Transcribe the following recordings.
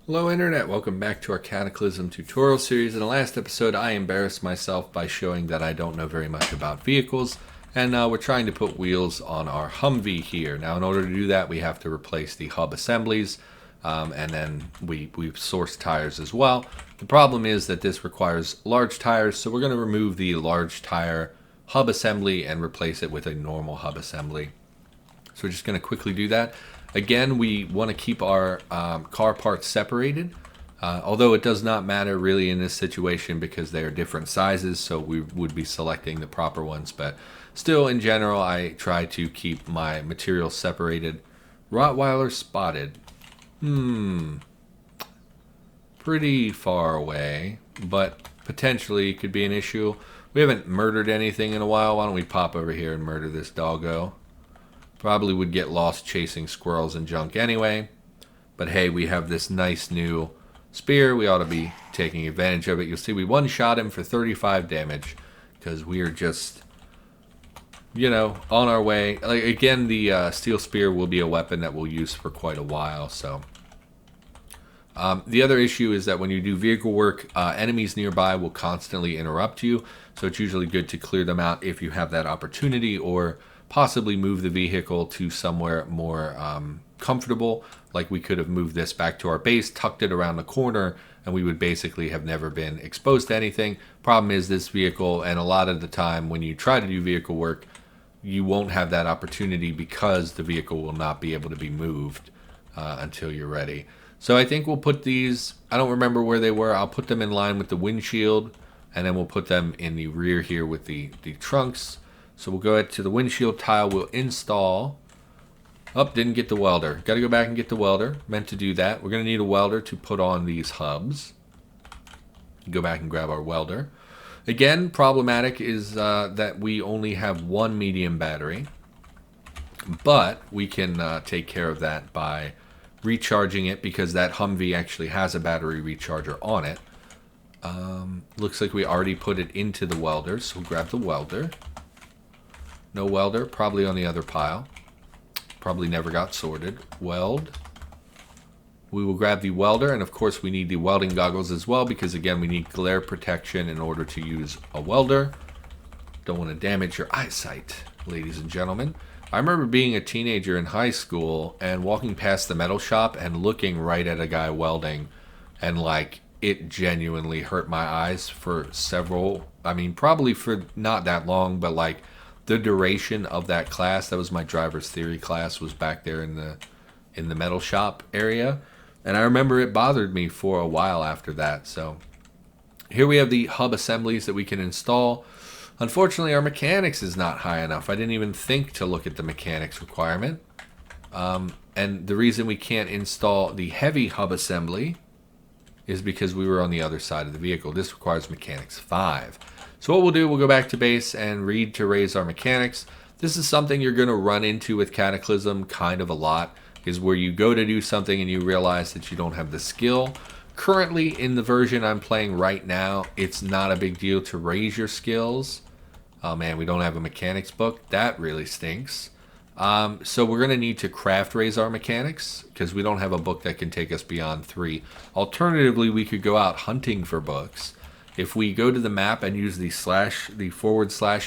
Hello Internet, welcome back to our Cataclysm tutorial series. In the last episode I embarrassed myself by showing that I don't know very much about vehicles, and we're trying to put wheels on our Humvee here. Now in order to do that we have to replace the hub assemblies, and then we've sourced tires as well. The problem is that this requires large tires, so we're going to remove the large tire hub assembly and replace it with a normal hub assembly. So we're just going to quickly do that. Again, we want to keep our car parts separated, although it does not matter really in this situation because they are different sizes, so we would be selecting the proper ones. But still, in general, I try to keep my materials separated. Rottweiler spotted. Pretty far away, but potentially could be an issue. We haven't murdered anything in a while. Why don't we pop over here and murder this doggo? Probably would get lost chasing squirrels and junk anyway. But hey, we have this nice new spear. We ought to be taking advantage of it. You'll see we one-shot him for 35 damage because we are just, on our way. Like, again, the steel spear will be a weapon that we'll use for quite a while. So the other issue is that when you do vehicle work, enemies nearby will constantly interrupt you. So it's usually good to clear them out if you have that opportunity, or possibly move the vehicle to somewhere more comfortable. Like we could have moved this back to our base, tucked it around the corner, and we would basically have never been exposed to anything. Problem is this vehicle, and a lot of the time when you try to do vehicle work, you won't have that opportunity because the vehicle will not be able to be moved until you're ready. So I think we'll put these, I don't remember where they were, I'll put them in line with the windshield, and then we'll put them in the rear here with the trunks. So we'll go ahead to the windshield tile, we'll install. Didn't get the welder. Got to go back and get the welder. Meant to do that. We're going to need a welder to put on these hubs. Go back and grab our welder. Again, problematic is that we only have one medium battery. But we can take care of that by recharging it, because that Humvee actually has a battery recharger on it. Looks like we already put it into the welder, so we'll grab the welder. No welder, probably on the other pile. Probably never got sorted. Weld. We will grab the welder, and of course we need the welding goggles as well, because again we need glare protection in order to use a welder. Don't want to damage your eyesight, ladies and gentlemen. I remember being a teenager in high school and walking past the metal shop and looking right at a guy welding, and like it genuinely hurt my eyes for probably for not that long, but like the duration of that class, that was my driver's theory class, was back there in the metal shop area. And I remember it bothered me for a while after that. So here we have the hub assemblies that we can install. Unfortunately, our mechanics is not high enough. I didn't even think to look at the mechanics requirement. And the reason we can't install the heavy hub assembly is because we were on the other side of the vehicle. This requires mechanics 5. So what we'll do, we'll go back to base and read to raise our mechanics. This is something you're going to run into with Cataclysm kind of a lot, is where you go to do something and you realize that you don't have the skill. Currently, in the version I'm playing right now, it's not a big deal to raise your skills. Oh man, we don't have a mechanics book. That really stinks. So we're going to need to craft raise our mechanics, because we don't have a book that can take us beyond 3. Alternatively, we could go out hunting for books. If we go to the map and use the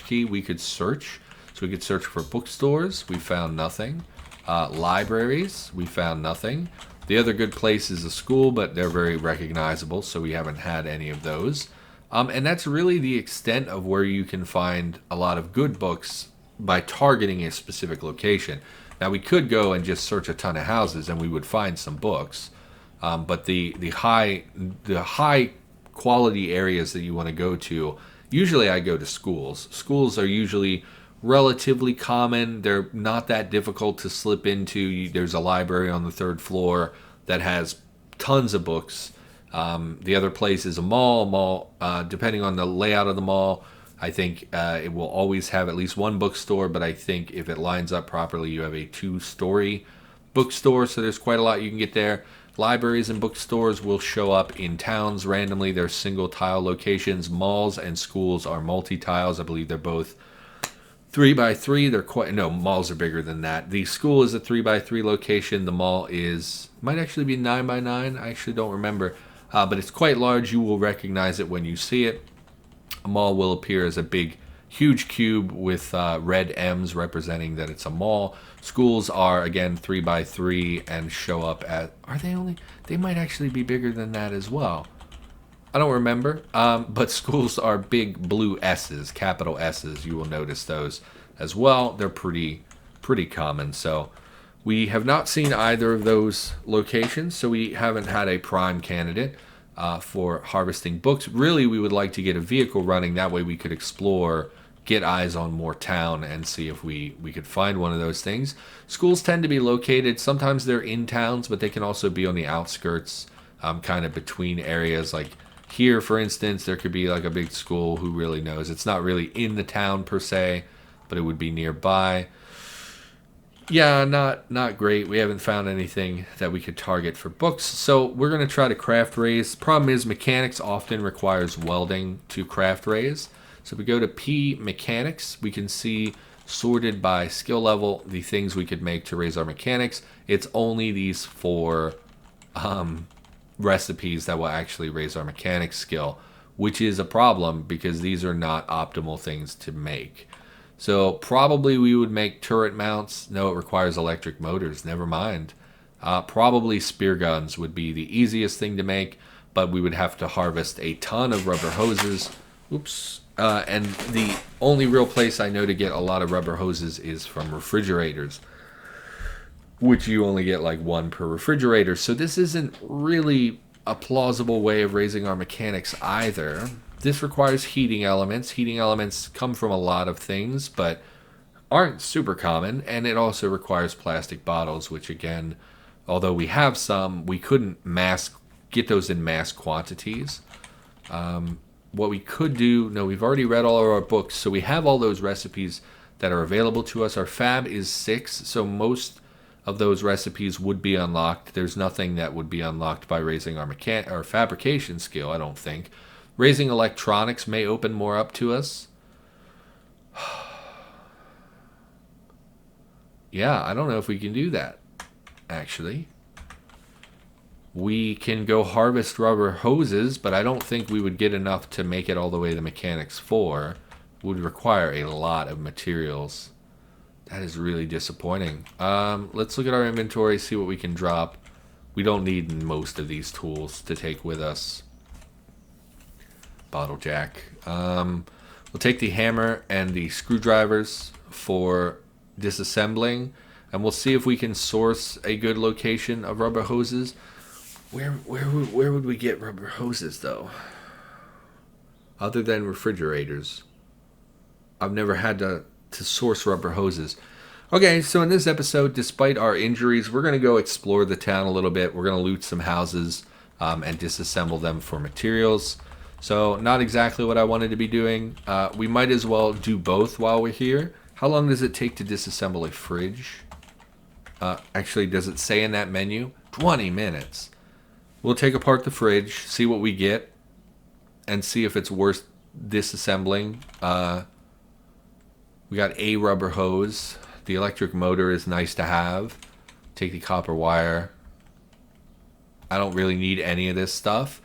/ key, we could search. So we could search for bookstores. We found nothing. Libraries. We found nothing. The other good place is a school, but they're very recognizable, so we haven't had any of those. And that's really the extent of where you can find a lot of good books by targeting a specific location. Now we could go and just search a ton of houses and we would find some books. But the high quality areas that you want to go to, usually I go to schools. Schools are usually relatively common. They're not that difficult to slip into. There's a library on the 3rd floor that has tons of books. The other place is a mall. Depending on the layout of the mall, I think it will always have at least one bookstore, but I think if it lines up properly, you have a 2-story bookstore, so there's quite a lot you can get there. Libraries and bookstores will show up in towns randomly. They're single tile locations. Malls and schools are multi-tiles. I believe they're both 3x3. They're quite, no, malls are bigger than that. The school is a 3x3 location. The mall might actually be 9x9. I actually don't remember. But it's quite large. You will recognize it when you see it. A mall will appear as a big, huge cube with red M's representing that it's a mall. Schools are, again, 3x3 and show up at, they might actually be bigger than that as well. I don't remember, but schools are big blue S's, capital S's. You will notice those as well. They're pretty common. So we have not seen either of those locations, so we haven't had a prime candidate for harvesting books. Really, we would like to get a vehicle running. That way we could explore, get eyes on more town, and see if we could find one of those things. Schools tend to be located, sometimes they're in towns, but they can also be on the outskirts, kind of between areas. Like here, for instance, there could be like a big school, who really knows. It's not really in the town per se, but it would be nearby. Yeah, not great. We haven't found anything that we could target for books, so we're going to try to craft raise. Problem is, mechanics often requires welding to craft raise. So if we go to P mechanics, we can see sorted by skill level the things we could make to raise our mechanics. It's only these 4 recipes that will actually raise our mechanics skill, which is a problem because these are not optimal things to make. So probably we would make turret mounts. No, it requires electric motors. Never mind. Probably spear guns would be the easiest thing to make, but we would have to harvest a ton of rubber hoses. Oops. And the only real place I know to get a lot of rubber hoses is from refrigerators, which you only get like 1 per refrigerator. So this isn't really a plausible way of raising our mechanics either. This requires heating elements. Heating elements come from a lot of things, but aren't super common. And it also requires plastic bottles, which again, although we have some, we couldn't get those in mass quantities. What we could do, no, we've already read all of our books, so we have all those recipes that are available to us. Our fab is 6, so most of those recipes would be unlocked. There's nothing that would be unlocked by raising our fabrication skill, I don't think. Raising electronics may open more up to us. Yeah, I don't know if we can do that, actually. We can go harvest rubber hoses, but I don't think we would get enough to make it all the way to mechanics 4. It would require a lot of materials. That is really disappointing. Let's look at our inventory, see what we can drop. We don't need most of these tools to take with us. Bottle jack. We'll take the hammer and the screwdrivers for disassembling, and we'll see if we can source a good location of rubber hoses. Where would we get rubber hoses, though? Other than refrigerators. I've never had to source rubber hoses. Okay, so in this episode, despite our injuries, we're going to go explore the town a little bit. We're going to loot some houses and disassemble them for materials. So not exactly what I wanted to be doing. We might as well do both while we're here. How long does it take to disassemble a fridge? Actually, does it say in that menu? 20 minutes. We'll take apart the fridge, see what we get, and see if it's worth disassembling. We got a rubber hose. The electric motor is nice to have. Take the copper wire. I don't really need any of this stuff.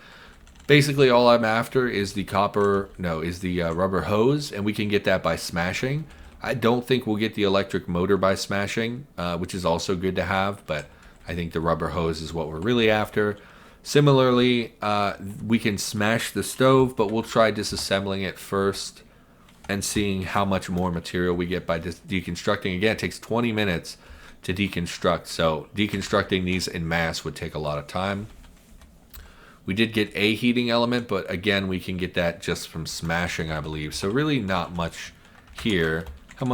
Basically, all I'm after is the rubber hose, and we can get that by smashing. I don't think we'll get the electric motor by smashing, which is also good to have, but I think the rubber hose is what we're really after. Similarly, we can smash the stove, but we'll try disassembling it first and seeing how much more material we get by deconstructing. Again, it takes 20 minutes to deconstruct, so deconstructing these in mass would take a lot of time. We did get a heating element, but again, we can get that just from smashing, I believe. So really not much here. How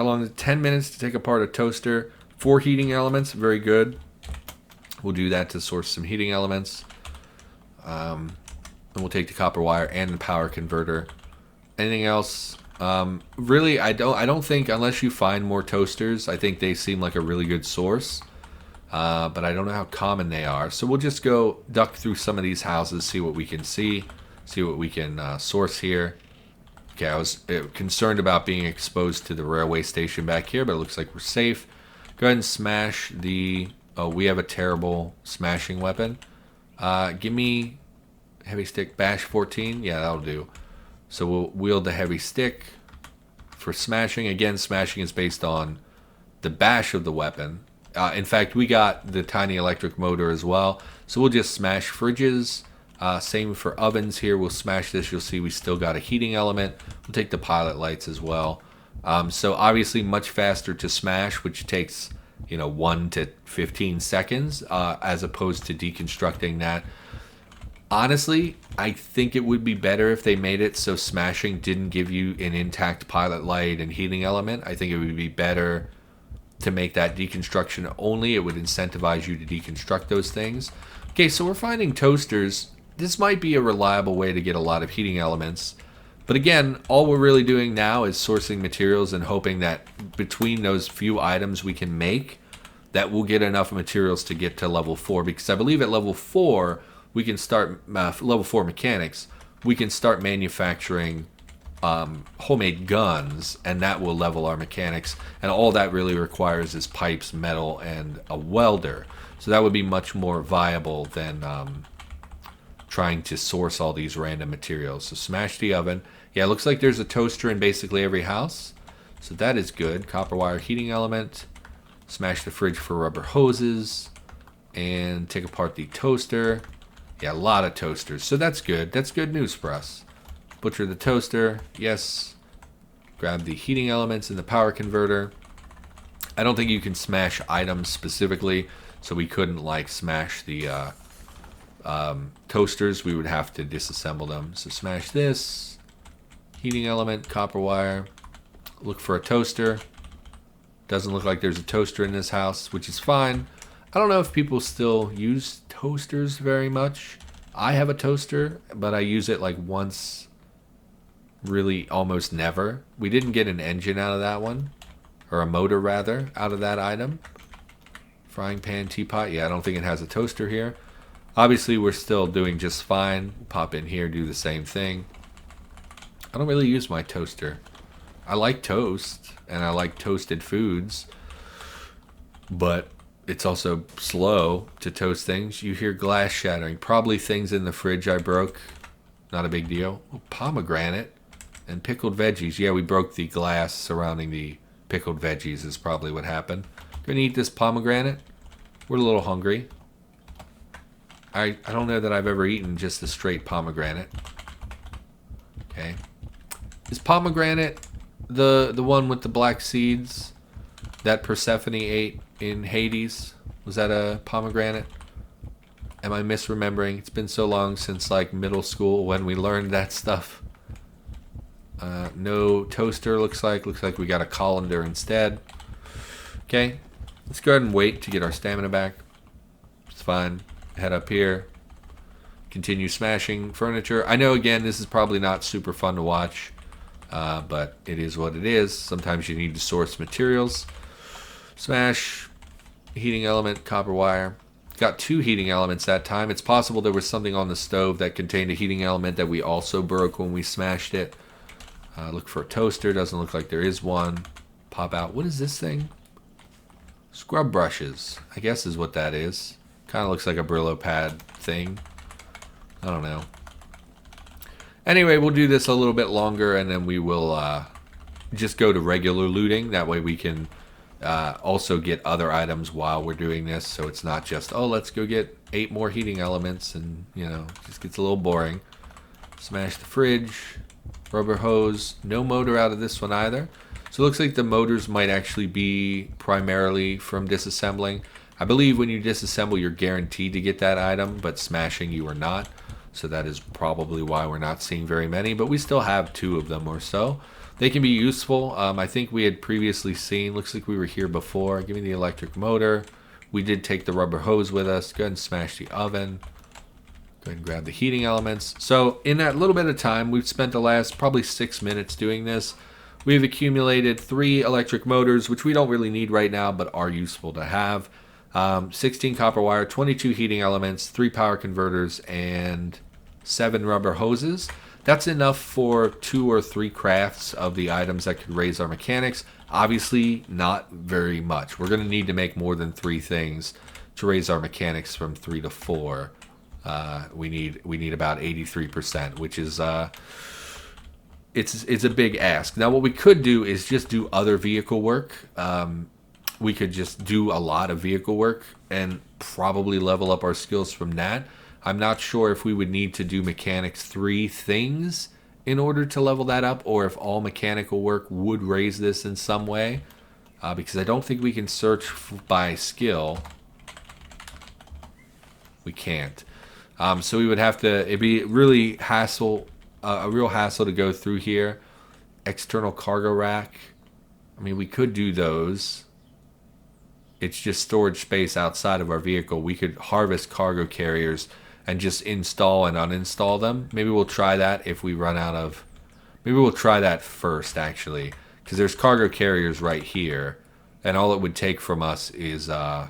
long? 10 minutes to take apart a toaster. 4 heating elements, very good. We'll do that to source some heating elements. And we'll take the copper wire and the power converter. Anything else? Really, I don't think, unless you find more toasters, I think they seem like a really good source. But I don't know how common they are. So we'll just go duck through some of these houses, see what we can see what we can source here. Okay, I was concerned about being exposed to the railway station back here, but it looks like we're safe. Go ahead and smash the... Oh, we have a terrible smashing weapon. Give me heavy stick, bash 14. Yeah, that'll do. So we'll wield the heavy stick for smashing. Again, smashing is based on the bash of the weapon. In fact, we got the tiny electric motor as well. So we'll just smash fridges. Same for ovens here. We'll smash this. You'll see we still got a heating element. We'll take the pilot lights as well. So obviously much faster to smash, which takes 1 to 15 seconds as opposed to deconstructing that. Honestly, I think it would be better if they made it so smashing didn't give you an intact pilot light and heating element. I think it would be better to make that deconstruction only. It would incentivize you to deconstruct those things. Okay, so we're finding toasters. This might be a reliable way to get a lot of heating elements. But again, all we're really doing now is sourcing materials and hoping that between those few items we can make, that we'll get enough materials to get to level 4. Because I believe at level 4, we can start, level 4 mechanics, we can start manufacturing homemade guns, and that will level our mechanics. And all that really requires is pipes, metal, and a welder. So that would be much more viable than trying to source all these random materials. So smash the oven. Yeah, it looks like there's a toaster in basically every house. So that is good. Copper wire heating element. Smash the fridge for rubber hoses. And take apart the toaster. Yeah, a lot of toasters. So that's good. That's good news for us. Butcher the toaster. Yes. Grab the heating elements in the power converter. I don't think you can smash items specifically, so we couldn't like smash the toasters. We would have to disassemble them. So smash this. Heating element, copper wire. Look for a toaster. Doesn't look like there's a toaster in this house, which is fine. I don't know if people still use toasters very much. I have a toaster, but I use it like once, really almost never. We didn't get an engine out of that one, or a motor rather, out of that item. Frying pan, teapot. Yeah, I don't think it has a toaster here. Obviously, we're still doing just fine. Pop in here, do the same thing. I don't really use my toaster. I like toast, and I like toasted foods, but it's also slow to toast things. You hear glass shattering. Probably things in the fridge I broke. Not a big deal. Oh, pomegranate and pickled veggies. Yeah, we broke the glass surrounding the pickled veggies is probably what happened. Gonna eat this pomegranate. We're a little hungry. I don't know that I've ever eaten just a straight pomegranate. Okay. Is pomegranate the one with the black seeds that Persephone ate in Hades? Was that a pomegranate? Am I misremembering? It's been so long since like middle school when we learned that stuff. No toaster looks like we got a colander instead. Okay, let's go ahead and wait to get our stamina back. It's fine. Head up here. Continue smashing furniture. I know again this is probably not super fun to watch, but it is what it is. Sometimes you need to source materials. Smash. Heating element, copper wire. Got 2 heating elements that time. It's possible there was something on the stove that contained a heating element that we also broke when we smashed it. Look for a toaster. Doesn't look like there is one. Pop out. What is this thing? Scrub brushes, I guess is what that is. Kind of looks like a Brillo pad thing. I don't know. Anyway, we'll do this a little bit longer and then we will just go to regular looting. That way we can also get other items while we're doing this, so it's not just, oh, let's go get 8 more heating elements and, it just gets a little boring. Smash the fridge, rubber hose, no motor out of this one either. So it looks like the motors might actually be primarily from disassembling. I believe when you disassemble, you're guaranteed to get that item, but smashing you are not. So that is probably why we're not seeing very many, but we still have 2 of them or so. They can be useful. I think we had previously seen, looks like we were here before. Give me the electric motor. We did take the rubber hose with us. Go ahead and smash the oven. Go ahead and grab the heating elements. So in that little bit of time, we've spent the last probably 6 minutes doing this. We've accumulated 3 electric motors, which we don't really need right now, but are useful to have. 16 copper wire, 22 heating elements, 3 power converters, and 7 rubber hoses. That's enough for 2 or 3 crafts of the items that could raise our mechanics. Obviously, not very much. We're going to need to make more than 3 things to raise our mechanics from 3 to 4. We need about 83%, which is it's a big ask. Now, what we could do is just do other vehicle work. We could just do a lot of vehicle work and probably level up our skills from that. I'm not sure if we would need to do mechanics 3 things in order to level that up, or if all mechanical work would raise this in some way, because I don't think we can search by skill. We can't. So we would have to, it'd be really a real hassle to go through here. External cargo rack. I mean, we could do those. It's just storage space outside of our vehicle. We could harvest cargo carriers and just install and uninstall them. Maybe we'll try that if we run out of... Maybe we'll try that first, actually. Because there's cargo carriers right here. And all it would take from us is... Are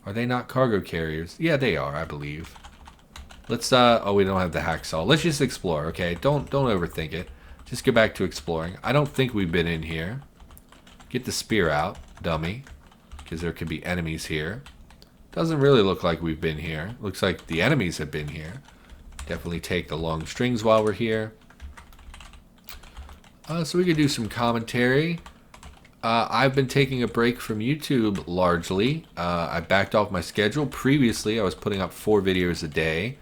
they not cargo carriers? Yeah, they are, I believe. Let's... Oh, we don't have the hacksaw. Let's just explore, okay? Don't overthink it. Just get back to exploring. I don't think we've been in here. Get the spear out, dummy. Because there could be enemies here. Doesn't really look like we've been here. Looks like the enemies have been here. Definitely take the long strings while we're here. So we could do some commentary. I've been taking a break from YouTube largely. I backed off my schedule. Previously, I was putting up 4 videos a day.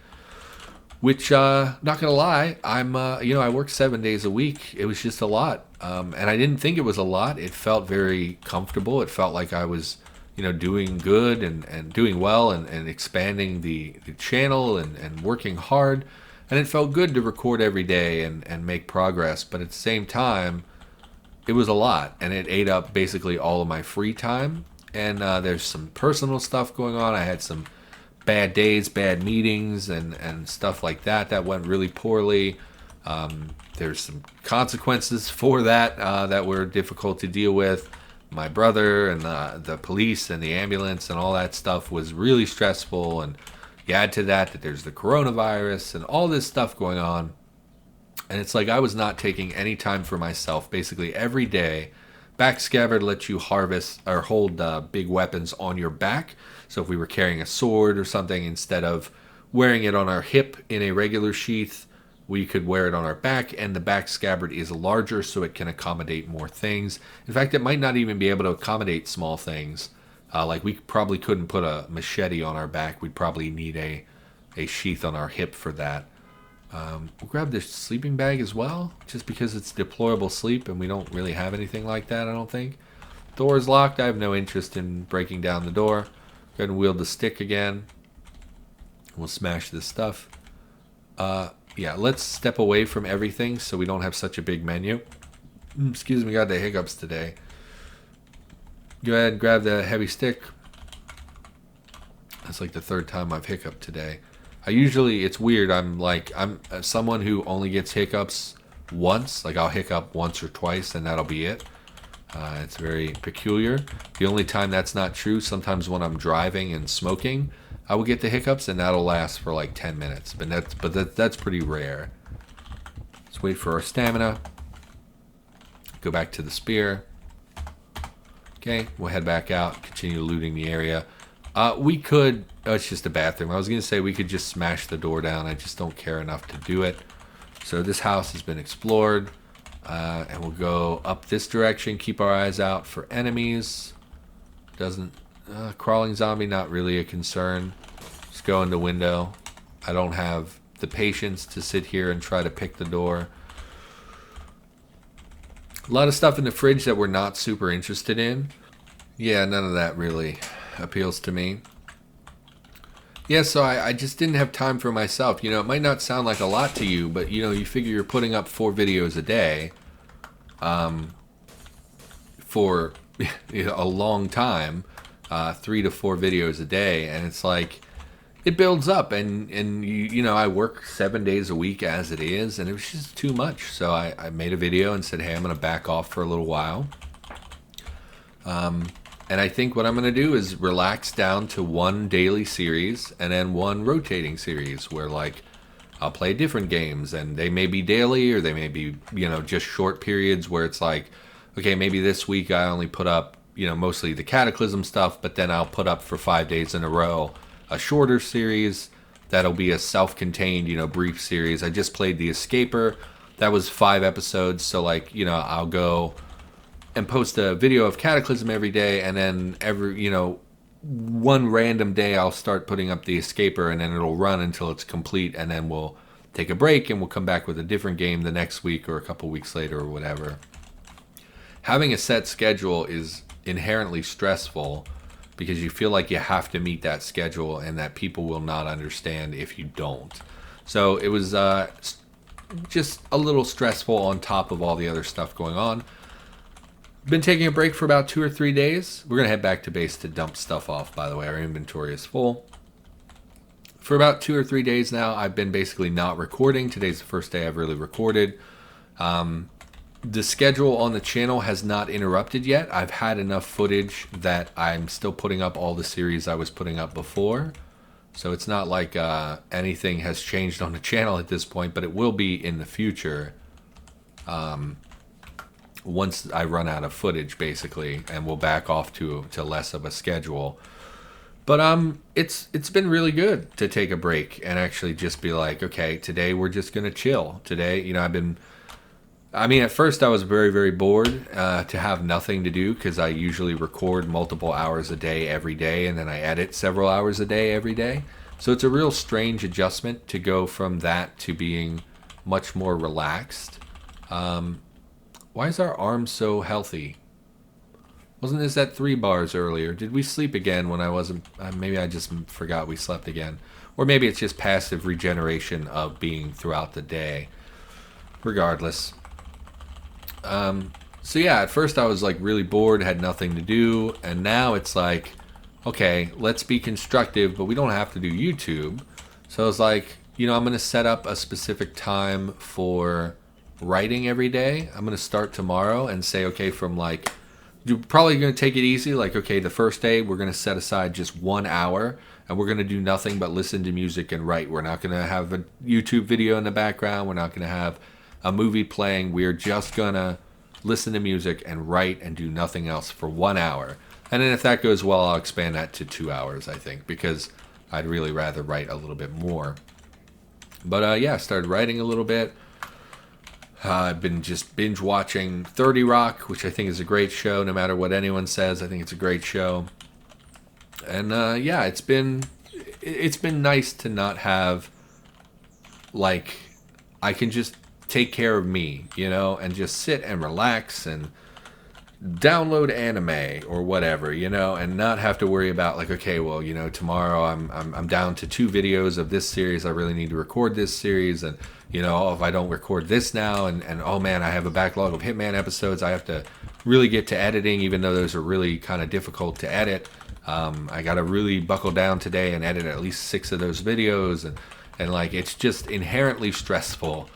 Which, not gonna lie, I work 7 days a week. It was just a lot. And I didn't think it was a lot. It felt very comfortable. It felt like I was... doing good and doing well and expanding the channel and working hard. And it felt good to record every day and make progress. But at the same time, it was a lot. And it ate up basically all of my free time. And there's some personal stuff going on. I had some bad days, bad meetings, and stuff like that went really poorly. There's some consequences for that that were difficult to deal with. My brother and the police and the ambulance and all that stuff was really stressful, and you add to that there's the coronavirus and all this stuff going on, and it's like I was not taking any time for myself. Basically every day, back scabbard lets you harvest or hold big weapons on your back. So if we were carrying a sword or something, instead of wearing it on our hip in a regular sheath, we could wear it on our back, and the back scabbard is larger so it can accommodate more things. In fact, it might not even be able to accommodate small things. Like we probably couldn't put a machete on our back. We'd probably need a sheath on our hip for that. We'll grab this sleeping bag as well, just because it's deployable sleep and we don't really have anything like that, I don't think. Door is locked. I have no interest in breaking down the door. Go ahead and wield the stick again. We'll smash this stuff. Yeah, let's step away from everything so we don't have such a big menu. Excuse me, got the hiccups today. Go ahead and grab the heavy stick. That's like the 3rd time I've hiccuped today. It's weird, I'm someone who only gets hiccups once. Like I'll hiccup once or twice and that'll be it. It's very peculiar. The only time that's not true, sometimes when I'm driving and smoking, I will get the hiccups, and that'll last for like 10 minutes. But that's pretty rare. Let's wait for our stamina. Go back to the spear. Okay, we'll head back out, continue looting the area. We could... Oh, it's just a bathroom. I was going to say we could just smash the door down. I just don't care enough to do it. So this house has been explored. And we'll go up this direction. Keep our eyes out for enemies. Crawling zombie, not really a concern. Just go in the window. I don't have the patience to sit here and try to pick the door. A lot of stuff in the fridge that we're not super interested in. Yeah, none of that really appeals to me. Yeah, so I just didn't have time for myself. It might not sound like a lot to you, but you figure you're putting up 4 videos a day for a long time. 3 to 4 videos a day, and it's like it builds up, and I work 7 days a week as it is, and it was just too much. So I made a video and said, hey, I'm gonna back off for a little while, and I think what I'm gonna do is relax down to 1 daily series and then 1 rotating series where, like, I'll play different games, and they may be daily or they may be, just short periods where it's like, okay, maybe this week I only put up, mostly the Cataclysm stuff, but then I'll put up for 5 days in a row a shorter series that'll be a self-contained, brief series. I just played The Escaper. That was 5 episodes, so like, I'll go and post a video of Cataclysm every day, and then one random day I'll start putting up The Escaper, and then it'll run until it's complete, and then we'll take a break and we'll come back with a different game the next week or a couple weeks later or whatever. Having a set schedule is inherently stressful because you feel like you have to meet that schedule and that people will not understand if you don't. So it was just a little stressful on top of all the other stuff going on. Been taking a break for about 2 or 3 days. We're going to head back to base to dump stuff off, by the way. Our inventory is full. For about 2 or 3 days now, I've been basically not recording. Today's the first day I've really recorded. The schedule on the channel has not interrupted yet. I've had enough footage that I'm still putting up all the series I was putting up before. So it's not like anything has changed on the channel at this point, but it will be in the future. Once I run out of footage, basically, and we'll back off to less of a schedule. But it's been really good to take a break and actually just be like, okay, today we're just gonna chill. Today, at first I was very, very bored to have nothing to do because I usually record multiple hours a day every day, and then I edit several hours a day every day. So it's a real strange adjustment to go from that to being much more relaxed. Why is our arm so healthy? Wasn't this at 3 bars earlier? Did we sleep again when I wasn't? Maybe I just forgot we slept again. Or maybe it's just passive regeneration of being throughout the day. Regardless. So yeah, at first I was like really bored, had nothing to do. And now it's like, okay, let's be constructive, but we don't have to do YouTube. So I was like, I'm going to set up a specific time for writing every day. I'm going to start tomorrow and say, okay, from like, you're probably going to take it easy. Like, okay, the first day we're going to set aside just 1 hour and we're going to do nothing but listen to music and write. We're not going to have a YouTube video in the background. We're not going to have a movie playing. We're just going to listen to music and write and do nothing else for 1 hour. And then if that goes well, I'll expand that to 2 hours, I think, because I'd really rather write a little bit more. But yeah, I started writing a little bit. I've been just binge watching 30 Rock, which I think is a great show. No matter what anyone says, I think it's a great show. And yeah, it's been nice to not have, like, I can just take care of me, and just sit and relax and download anime or whatever, and not have to worry about like, okay, well, tomorrow I'm down to 2 videos of this series. I really need to record this series, and if I don't record this now, and oh man, I have a backlog of Hitman episodes. I have to really get to editing, even though those are really kind of difficult to edit. I got to really buckle down today and edit at least 6 of those videos, and like it's just inherently stressful.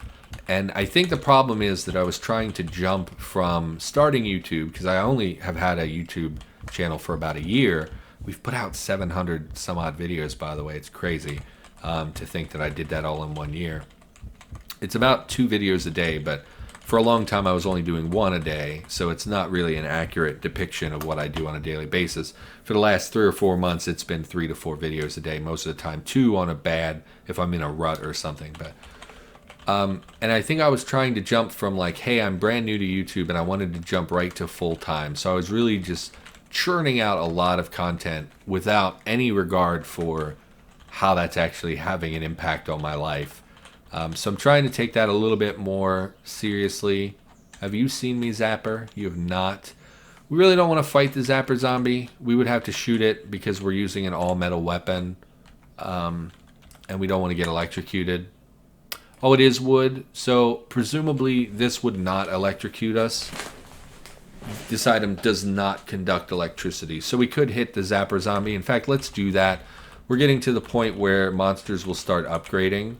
And I think the problem is that I was trying to jump from starting YouTube, because I only have had a YouTube channel for about a year. We've put out 700 some odd videos, by the way. It's crazy to think that I did that all in 1 year. It's about 2 videos a day, but for a long time I was only doing 1 a day, so it's not really an accurate depiction of what I do on a daily basis. For the last 3 or 4 months, it's been 3 to 4 videos a day, most of the time 2 on a bad, if I'm in a rut or something. But and I think I was trying to jump from like, hey, I'm brand new to YouTube, and I wanted to jump right to full time. So I was really just churning out a lot of content without any regard for how that's actually having an impact on my life. So I'm trying to take that a little bit more seriously. Have you seen me, Zapper? You have not. We really don't want to fight the Zapper zombie. We would have to shoot it because we're using an all-metal weapon. And we don't want to get electrocuted. Oh, it is wood, so presumably this would not electrocute us. This item does not conduct electricity, so we could hit the Zapper zombie. In fact, let's do that. We're getting to the point where monsters will start upgrading,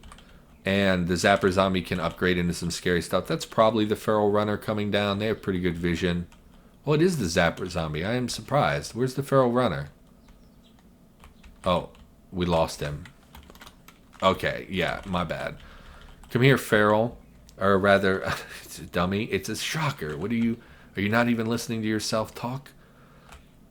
and the Zapper zombie can upgrade into some scary stuff. That's probably the Feral Runner coming down. They have pretty good vision. Oh, it is the Zapper zombie. I am surprised. Where's the Feral Runner? Oh, we lost him. Okay, yeah, my bad. Come here, feral. Or rather, it's a dummy. It's a shocker. What are you not even listening to yourself talk?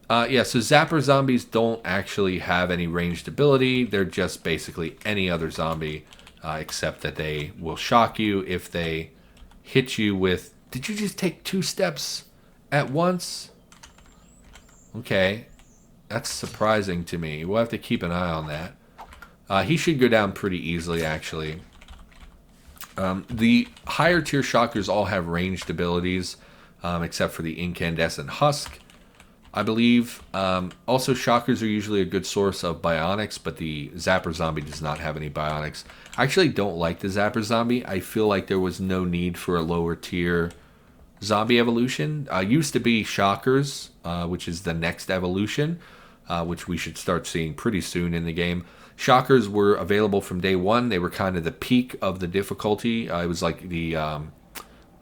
Yeah, so Zapper zombies don't actually have any ranged ability. They're just basically any other zombie, except that they will shock you if they hit you with... Did you just take 2 steps at once? Okay, that's surprising to me. We'll have to keep an eye on that. He should go down pretty easily, actually. The higher tier shockers all have ranged abilities, except for the incandescent husk, I believe. Also, shockers are usually a good source of bionics, but the Zapper zombie does not have any bionics. I actually don't like the Zapper zombie. I feel like there was no need for a lower tier zombie evolution. Used to be shockers, which is the next evolution, which we should start seeing pretty soon in the game. Shockers were available from day one. They were kind of the peak of the difficulty. It was like the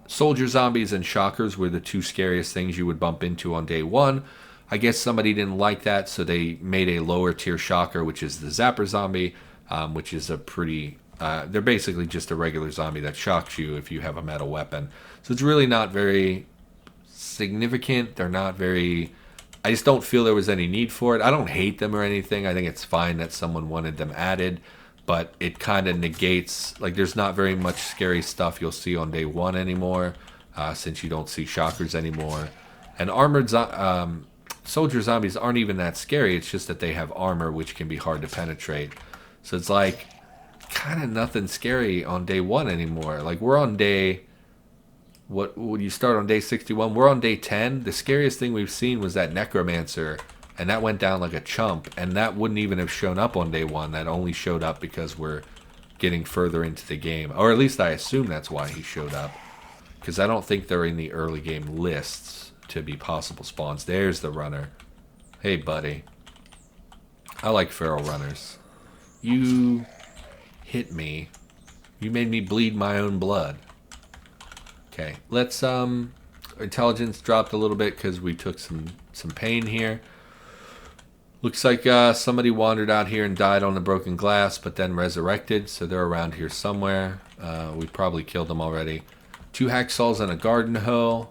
soldier zombies and shockers were the 2 scariest things you would bump into on day one. I guess somebody didn't like that, so they made a lower tier shocker, which is the Zapper zombie, which is a pretty... they're basically just a regular zombie that shocks you if you have a metal weapon. So it's really not very significant. They're not very... I just don't feel there was any need for it. I don't hate them or anything. I think it's fine that someone wanted them added, but it kind of negates... Like, there's not very much scary stuff you'll see on day one anymore, since you don't see shockers anymore. And armored soldier zombies aren't even that scary. It's just that they have armor, which can be hard to penetrate. So it's like kind of nothing scary on day one anymore. Like, we're on day... What would you start on day 61? We're on day 10. The scariest thing we've seen was that necromancer, and that went down like a chump, and that wouldn't even have shown up on day 1. That only showed up because we're getting further into the game, or at least I assume that's why he showed up, because I don't think they're in the early game lists to be possible spawns. There's the runner. Hey, buddy. I like feral runners. You hit me. You made me bleed my own blood. Okay, let's, intelligence dropped a little bit because we took some pain here. Looks like somebody wandered out here and died on the broken glass, but then resurrected, so they're around here somewhere. We probably killed them already. 2 hacksaws and a garden hoe.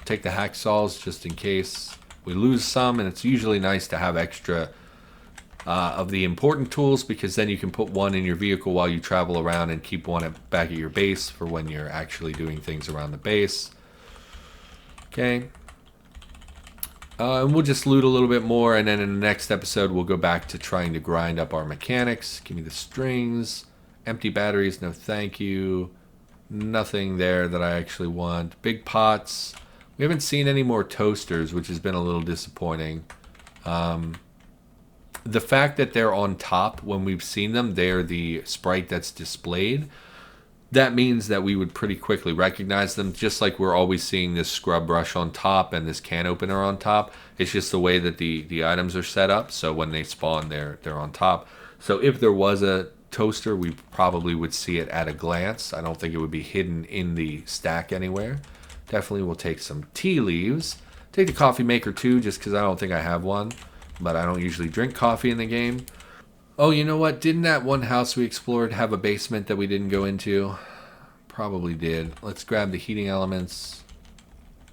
Take the hacksaws just in case we lose some, and it's usually nice to have extra of the important tools, because then you can put one in your vehicle while you travel around and keep one back at your base for when you're actually doing things around the base. Okay. And we'll just loot a little bit more, and then in the next episode we'll go back to trying to grind up our mechanics. Give me the strings. Empty batteries, no thank you. Nothing there that I actually want. Big pots. We haven't seen any more toasters, which has been a little disappointing. The fact that they're on top when we've seen them, they're the sprite that's displayed. That means that we would pretty quickly recognize them, just like we're always seeing this scrub brush on top and this can opener on top. It's just the way that the items are set up, so when they spawn, they're on top. So if there was a toaster, we probably would see it at a glance. I don't think it would be hidden in the stack anywhere. Definitely will take some tea leaves. Take the coffee maker too, just because I don't think I have one. But I don't usually drink coffee in the game. Oh, you know what? Didn't that one house we explored have a basement that we didn't go into? Probably did. Let's grab the heating elements.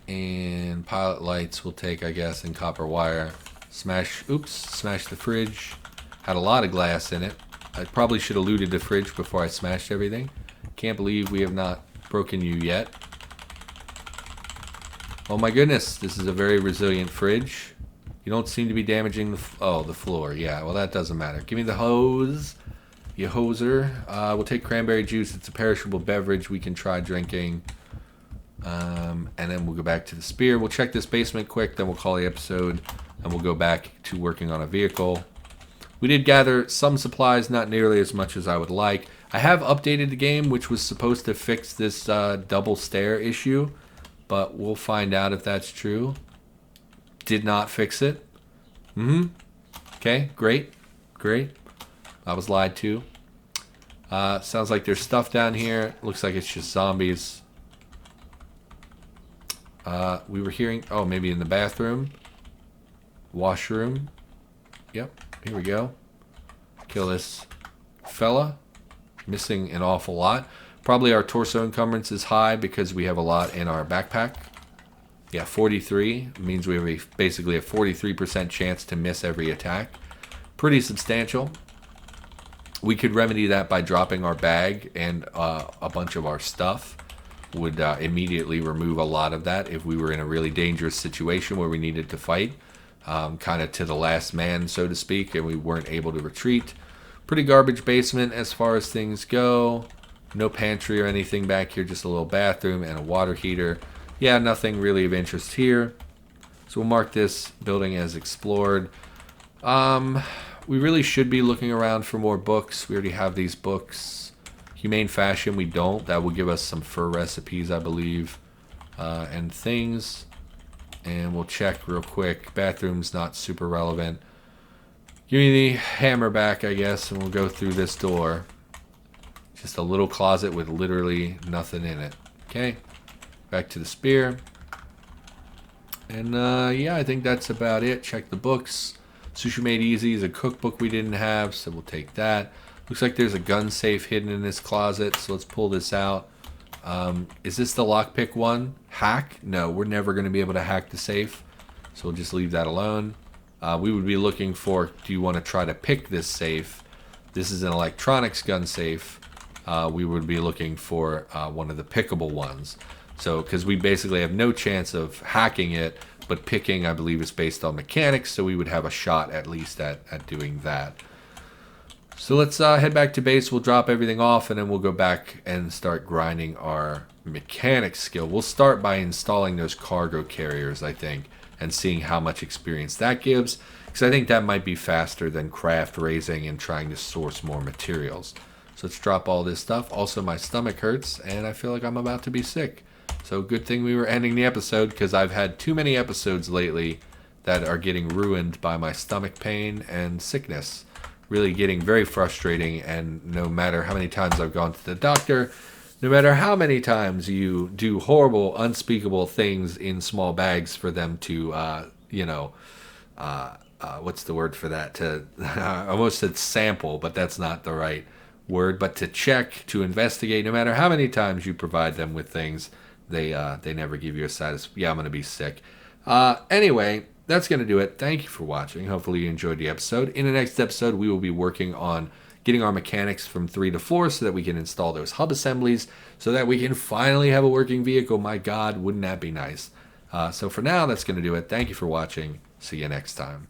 And pilot lights we'll take, I guess, and copper wire. Smash the fridge. Had a lot of glass in it. I probably should have looted the fridge before I smashed everything. Can't believe we have not broken you yet. Oh my goodness, this is a very resilient fridge. You don't seem to be damaging the floor. Yeah, well, that doesn't matter. Give me the hose, you hoser. We'll take cranberry juice. It's a perishable beverage we can try drinking. And then we'll go back to the spear. We'll check this basement quick, then we'll call the episode, and we'll go back to working on a vehicle. We did gather some supplies, not nearly as much as I would like. I have updated the game, which was supposed to fix this double stair issue, but we'll find out if that's true. Did not fix it. Okay, great. I was lied to. Sounds like there's stuff down here. Looks like it's just zombies. We were hearing... Oh, maybe in the bathroom. Washroom. Yep, here we go. Kill this fella. Missing an awful lot. Probably our torso encumbrance is high because we have a lot in our backpack. Yeah, 43 means we have basically a 43% chance to miss every attack. Pretty substantial. We could remedy that by dropping our bag and a bunch of our stuff. Would immediately remove a lot of that if we were in a really dangerous situation where we needed to fight. Kind of to the last man, so to speak, and we weren't able to retreat. Pretty garbage basement as far as things go. No pantry or anything back here, just a little bathroom and a water heater. Yeah, nothing really of interest here. So we'll mark this building as explored. We really should be looking around for more books. We already have these books. Humane Fashion, we don't. That will give us some fur recipes, I believe, and things. And we'll check real quick. Bathroom's not super relevant. Give me the hammer back, I guess, and we'll go through this door. Just a little closet with literally nothing in it. Okay, back to the spear. And yeah, I think that's about it. Check the books. Sushi Made Easy is a cookbook we didn't have, so we'll take that. Looks like there's a gun safe hidden in this closet, so let's pull this out. Is this the lockpick one? Hack? No, we're never going to be able to hack the safe, so we'll just leave that alone. We would be looking for, do you want to try to pick this safe? This is an electronics gun safe. We would be looking for one of the pickable ones. So, because we basically have no chance of hacking it, but picking, I believe, is based on mechanics, so we would have a shot at least at doing that. So let's head back to base. We'll drop everything off, and then we'll go back and start grinding our mechanics skill. We'll start by installing those cargo carriers, I think, and seeing how much experience that gives, because I think that might be faster than craft raising and trying to source more materials. So let's drop all this stuff. Also, my stomach hurts, and I feel like I'm about to be sick. So good thing we were ending the episode, because I've had too many episodes lately that are getting ruined by my stomach pain and sickness. Really getting very frustrating, and no matter how many times I've gone to the doctor, no matter how many times you do horrible, unspeakable things in small bags for them to, what's the word for that? To I almost said sample, but that's not the right word. But to check, to investigate, no matter how many times you provide them with things, they never give you a satisfaction. Yeah, I'm gonna be sick. Anyway, that's gonna do it. Thank you for watching. Hopefully you enjoyed the episode. In the next episode, we will be working on getting our mechanics from 3 to 4 so that we can install those hub assemblies, so that we can finally have a working vehicle. My God, wouldn't that be nice? So for now, that's going to do it. Thank you for watching. See you next time.